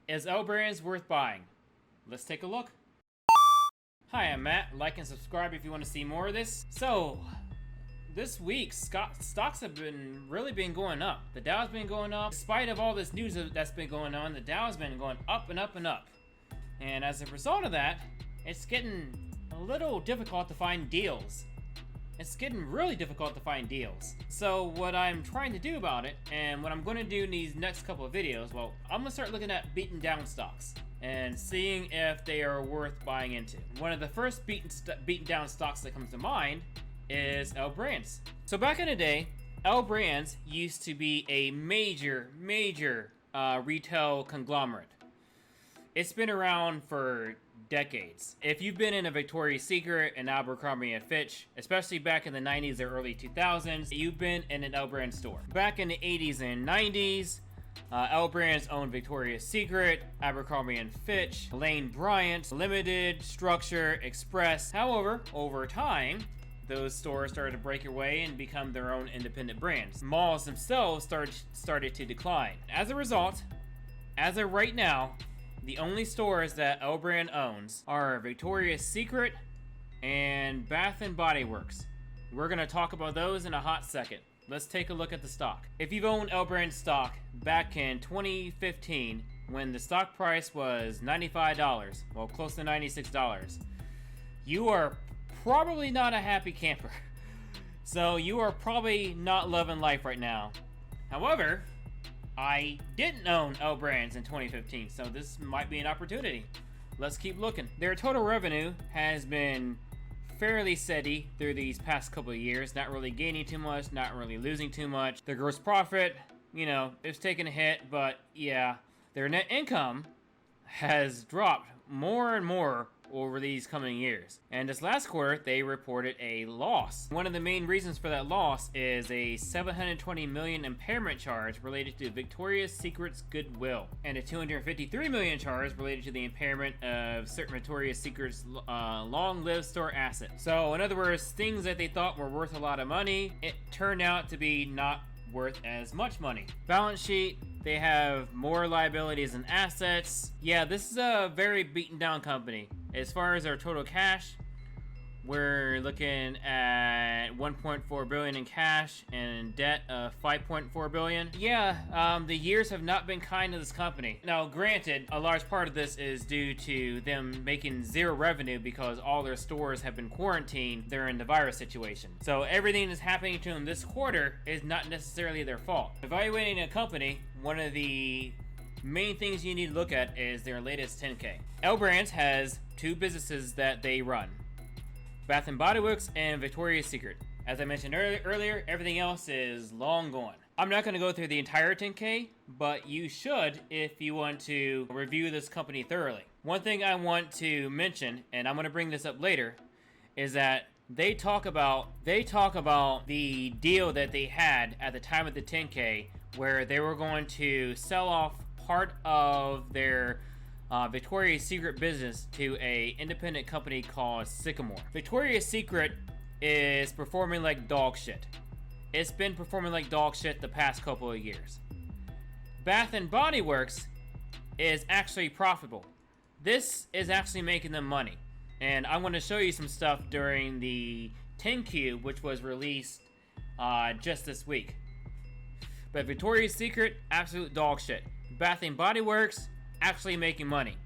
Is L Brands worth buying? Let's take a look. Hi, I'm Matt. Like and subscribe if you want to see more of this. So, this week, stocks have really been going up. The Dow's been going up. Despite of all this news that's been going on, the Dow's been going up and up and up. And as a result of that, it's getting a little difficult to find deals. It's getting really difficult to find deals. So what I'm trying to do about it, and what I'm going to do in these next couple of videos, well, I'm going to start looking at beaten down stocks and seeing if they are worth buying into. One of the first beaten down stocks that comes to mind is L Brands. So back in the day, L Brands used to be a major retail conglomerate. It's been around for decades. If you've been in a Victoria's Secret, an Abercrombie and Fitch, especially back in the 90s or early 2000s, you've been in an L Brands store. Back in the 80s and 90s, L Brands owned Victoria's Secret, Abercrombie and Fitch, Lane Bryant, Limited, Structure, Express. However, over time, those stores started to break away and become their own independent brands. Malls themselves started to decline. As a result, as of right now, the only stores that L Brand owns are Victoria's Secret and Bath & Body Works. We're going to talk about those in a hot second. Let's take a look at the stock. If you've owned L Brand stock back in 2015, when the stock price was $95, well, close to $96, you are probably not a happy camper. So you are probably not loving life right now. However, I didn't own L Brands in 2015, so this might be an opportunity. Let's keep looking. Their total revenue has been fairly steady through these past couple of years, not really gaining too much, not really losing too much. Their gross profit, it's taken a hit, but yeah, their net income has dropped more and more over these coming years. And this last quarter, they reported a loss. One of the main reasons for that loss is a $720 million impairment charge related to Victoria's Secret's goodwill, and a $253 million charge related to the impairment of certain Victoria's Secret's long-lived store assets. So in other words, things that they thought were worth a lot of money, it turned out to be not worth as much money. Balance sheet, they have more liabilities than assets. Yeah, this is a very beaten down company. As far as our total cash, we're looking at $1.4 billion in cash and debt of $5.4 billion. Yeah, the years have not been kind to this company. Now, granted, a large part of this is due to them making zero revenue because all their stores have been quarantined during the virus situation. So everything that's happening to them this quarter is not necessarily their fault. Evaluating a company, one of the main things you need to look at is their latest 10K. L Brands has two businesses that they run: Bath & Body Works and Victoria's Secret. As I mentioned earlier, everything else is long gone. I'm not going to go through the entire 10K, but you should if you want to review this company thoroughly. One thing I want to mention, and I'm going to bring this up later, is that they talk about the deal that they had at the time of the 10K, where they were going to sell off part of their Victoria's Secret business to a independent company called Sycamore. Victoria's Secret is performing like dog shit. It's been performing like dog shit the past couple of years. Bath & Body Works is actually profitable. This is actually making them money. And I'm going to show you some stuff during the 10Q, which was released just this week. But Victoria's Secret, absolute dog shit. Bath & Body Works, actually making money.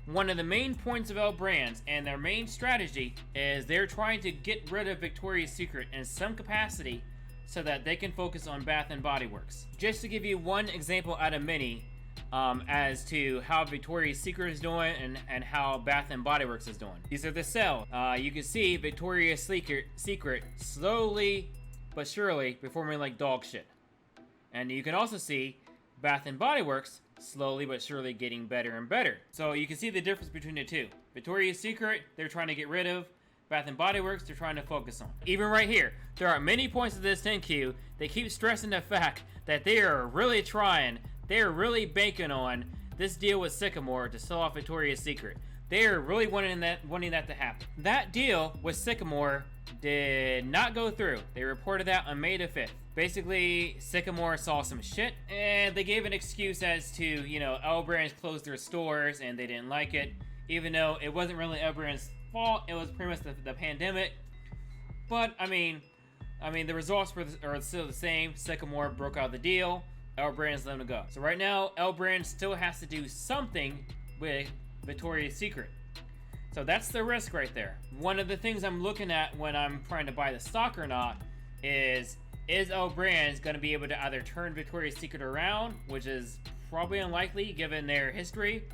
One of the main points of L Brands and their main strategy is they're trying to get rid of Victoria's Secret in some capacity so that they can focus on Bath & Body Works. Just to give you one example out of many as to how Victoria's Secret is doing and how Bath & Body Works is doing. These are the sales. You can see Victoria's Secret slowly but surely performing like dog shit. And you can also see Bath & Body Works slowly but surely getting better and better. So you can see the difference between the two. Victoria's Secret, they're trying to get rid of. Bath & Body Works, they're trying to focus on. Even right here, there are many points of this 10Q that keep stressing the fact that they are really trying, they are really banking on this deal with Sycamore to sell off Victoria's Secret. They're really wanting that to happen. That deal with Sycamore did not go through. They reported that on May the 5th. Basically, Sycamore saw some shit, and they gave an excuse as to, you know, L Brands closed their stores and they didn't like it, even though it wasn't really L Brands' fault. It was pretty much the pandemic. But I mean, the results are still the same. Sycamore broke out the deal. L Brands let them go. So right now, L Brands still has to do something with Victoria's Secret. So that's the risk right there. One of the things I'm looking at when I'm trying to buy the stock or not is L Brands going to be able to either turn Victoria's Secret around, which is probably unlikely given their history,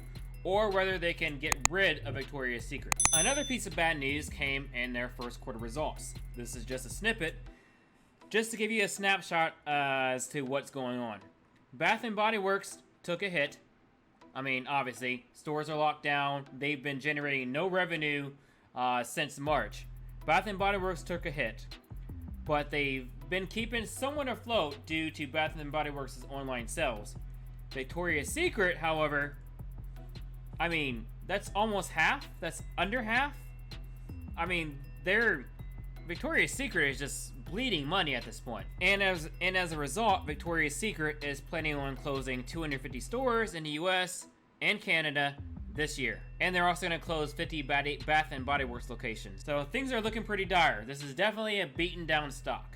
or whether they can get rid of Victoria's Secret. Another piece of bad news came in their first quarter results. This is just a snippet, just to give you a snapshot as to what's going on. Bath & Body Works took a hit. I mean, obviously, stores are locked down. They've been generating no revenue since March. Bath & Body Works took a hit, but they've been keeping somewhat afloat due to Bath & Body Works' online sales. Victoria's Secret, however, I mean, that's almost half. That's under half. I mean, Victoria's Secret is just bleeding money at this point. And as a result, Victoria's Secret is planning on closing 250 stores in the US and Canada this year. And they're also going to close 50 Bath & Body Works locations. So things are looking pretty dire. This is definitely a beaten down stock.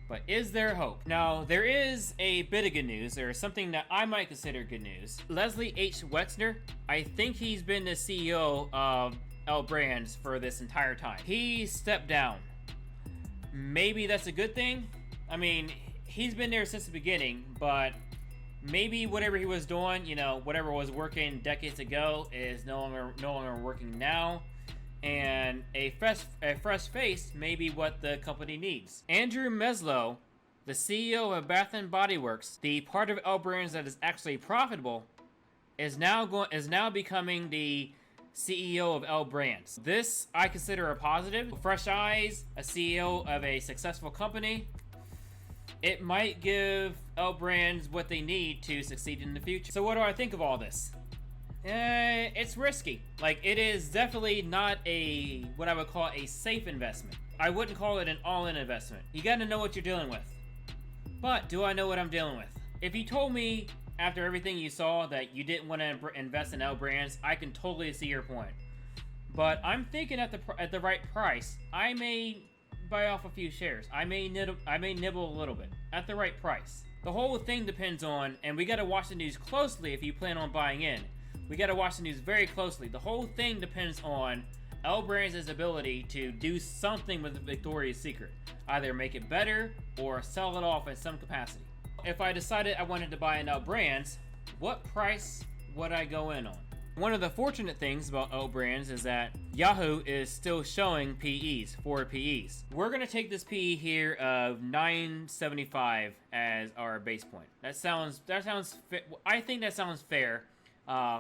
But is there hope? Now, there is a bit of good news. There is something that I might consider good news. Leslie H. Wexner, I think he's been the CEO of L Brands for this entire time. He stepped down. Maybe that's a good thing. I mean, he's been there since the beginning, but maybe whatever he was doing, you know, whatever was working decades ago is no longer working now. And a fresh face may be what the company needs. Andrew Meslow, the CEO of Bath & Body Works, the part of L Brands that is actually profitable, is now becoming the CEO of L Brands. This I consider a positive. Fresh eyes, a CEO of a successful company. It might give L Brands what they need to succeed in the future. So what do I think of all this? It's risky. Like, it is definitely not what I would call a safe investment. I wouldn't call it an all-in investment. You gotta know what you're dealing with. But do I know what I'm dealing with? If you told me after everything you saw that you didn't want to invest in L Brands, I can totally see your point. But I'm thinking at the right price, I may buy off a few shares. I may nibble a little bit at the right price. The whole thing depends on, and we gotta watch the news closely if you plan on buying in. We gotta watch the news very closely. The whole thing depends on L Brands' ability to do something with Victoria's Secret. Either make it better or sell it off in some capacity. If I decided I wanted to buy an L Brands, what price would I go in on? One of the fortunate things about L Brands is that Yahoo is still showing PEs, forward PEs. We're gonna take this PE here of 975 as our base point. I think that sounds fair.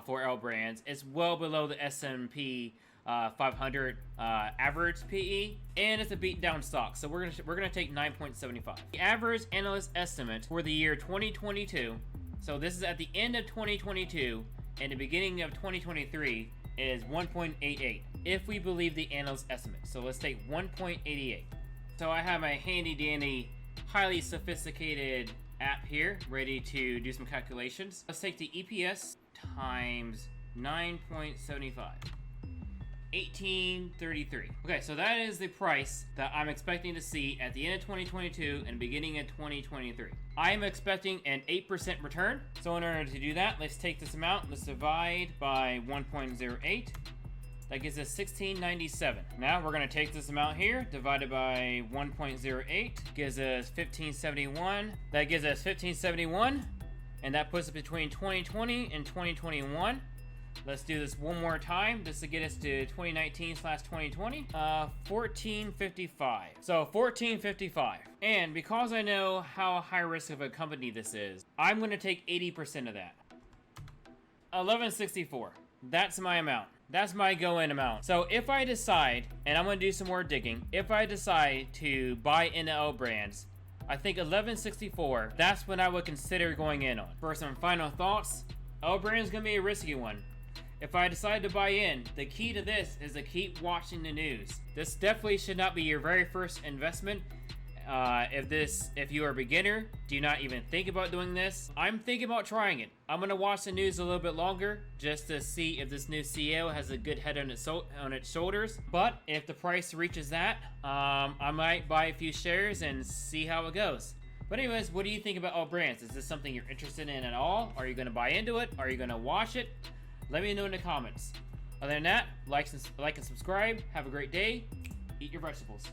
For L Brands. It's well below the S&P 500 average PE, and it's a beat down stock. So we're gonna take 9.75. The average analyst estimate for the year 2022. So this is at the end of 2022 and the beginning of 2023 is 1.88. If we believe the analyst estimate. So let's take 1.88. So I have my handy dandy, highly sophisticated app here ready to do some calculations. Let's take the EPS times 9.75. 1833. Okay, so that is the price that I'm expecting to see at the end of 2022 and beginning of 2023. I am expecting an 8% return. So in order to do that, let's take this amount. Let's divide by 1.08. That gives us 1697. Now we're going to take this amount here, divided by 1.08, gives us 1571. That gives us 1571, and that puts us between 2020 and 2021. Let's do this one more time, just to get us to 2019/2020. 1455. So 1455. And because I know how high risk of a company this is, I'm going to take 80% of that. 1164. That's my amount. That's my go-in amount. So if I decide, and I'm going to do some more digging, if I decide to buy into L Brands, I think 1164, that's when I would consider going in on. For some final thoughts, L Brands is going to be a risky one. if I decide to buy in, the key to this is to keep watching the news. This definitely should not be your very first investment. If you are a beginner, do not even think about doing this. I'm thinking about trying it. I'm gonna watch the news a little bit longer just to see if this new CEO has a good head on its shoulders. But if the price reaches that, I might buy a few shares and see how it goes. But anyways, what do you think about All Brands? Is this something you're interested in at all? Are you gonna buy into it? Are you gonna watch it? Let me know in the comments. Other than that, like and subscribe. Have a great day. Eat your vegetables.